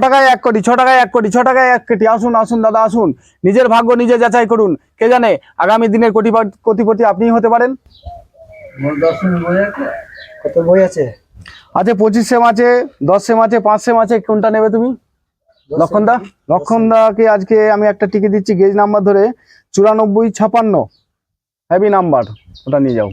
টাকায় 1 কোটি, 6 টাকায় 1 কোটি, 6 টাকায় 1 কোটি। আসুন আসুন দাদা আসুন, নিজের ভাগ্য নিজে যাচাই করুন। কে জানে আগামী দিনের কোটিপতি আপনিই হতে পারেন। কত বই আছে? আছে 25 সেম আছে, 10 সেম আছে, 5 সেম আছে। কোনটা নেবে তুমি? লক্ষণদাকে আজকে আমি একটা টিকিট দিচ্ছি, গেজ নাম্বার ধরে 9456, হেভি নাম্বার, ওটা নিয়ে যাও।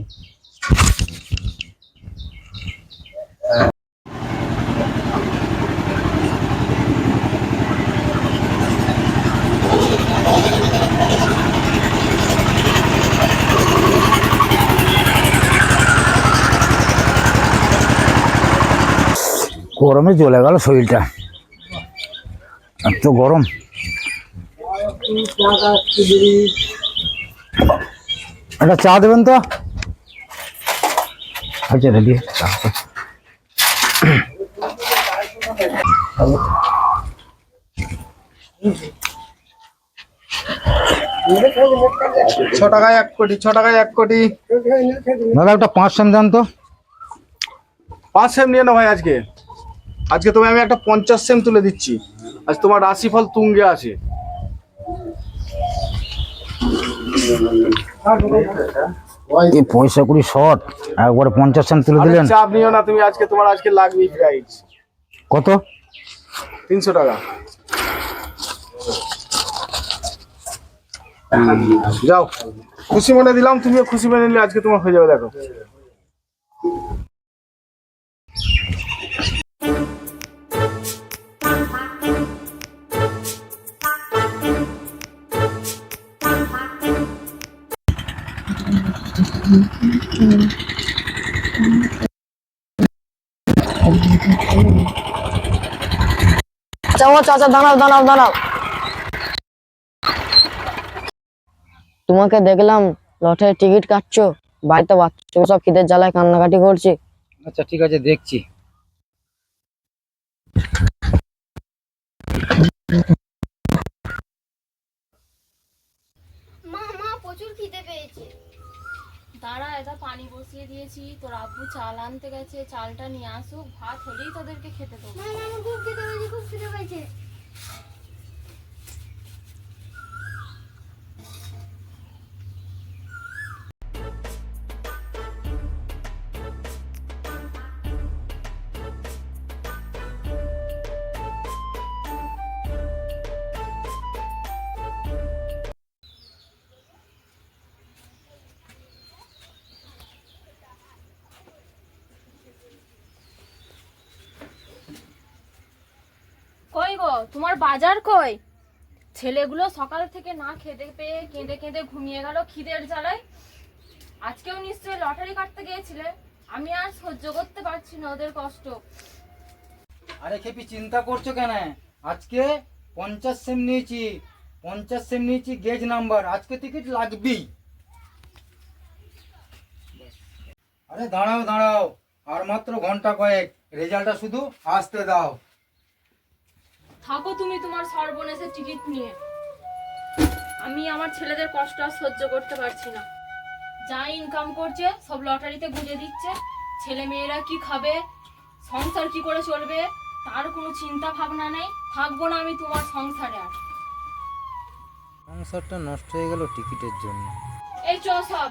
গরমে জ্বলে গেল শরীরটা, এত গরম। একটা চা দেবেন তো? আচ্ছা রেডি। ছ টাকায় 1 কোটি, 6 টাকায় 1 কোটি। দাদা একটা 5 সেম দেন তো। 5 সেম নিয়ে নাও ভাই। আজকে তোমায় আমি একটা 50 সেম তুলে দিচ্ছি। আজ তোমার রাশিফল তুঙ্গে আছে। এই পয়সা কুড়ি শর্ট, একবারে 50 সেম তুলে আরে দিলেন। চাপ নিও না তুমি, তোমার আজকে লাগবেই প্রাইস। কত? 300 টাকা। যাও, খুশি মনে দিলাম, তুমিও খুশি মনে নিলে আজকে তোমার হয়ে যাবে। দেখো চাচা দাঁড়াও দাঁড়াও দাঁড়াও, তোমাকে দেখলাম লটারির টিকিট কাটছো, বাড়িতে বাচ্চা সব খিদের জ্বালায় কান্নাকাটি করছে। আচ্ছা ঠিক আছে, দেখছি। মা মা প্রচুর খিদে পেয়েছে। দাঁড়া, এটা পানি বসিয়ে দিয়েছি, তোর আব্বু চাল আনতে গেছে, চালটা নিয়ে আসুক, ভাত হলেই তোদেরকে খেতে দেবো। মা আমার খুব খিদে পেয়েছে, খুব খিদে পেয়েছে। কই গো, তোমার বাজার কই? ছেলেগুলো সকাল থেকে না খেতে পেয়ে কেঁদে কেঁদে ঘুমিয়ে গেল খিদের জ্বালায়। আজকেও নিশ্চয়ই লটারি কাটতে গিয়েছিলে। আমি আর সহ্য করতে পারছি না ওদের কষ্ট। আরে খেপি, চিন্তা করছো কেন? আজকে 50 সেম নিয়েছি, 50 সেম নিয়েছি গেজ নাম্বার, আজকে টিকিট লাগবেই। আরে দাঁড়াও দাঁড়াও, আর মাত্র ঘন্টা কয়েক, রেজাল্টটা শুধু আসতে দাও। থাকো তুমি তোমার সর্বনেশের টিকিট নিয়ে। আমি আমার ছেলেদের কষ্ট আর সহ্য করতে পারছি না। যা ইনকাম করছে সব লটারিতে গুঁজে দিচ্ছে। ছেলে মেয়েরা কি খাবে, সংসার কি করে চলবে, তার কোনো চিন্তা ভাবনা নেই। থাকবো না আমি তোমার সংসারে আর। সংসারটা নষ্ট হয়ে গেল টিকিটের জন্য। এই চো সব।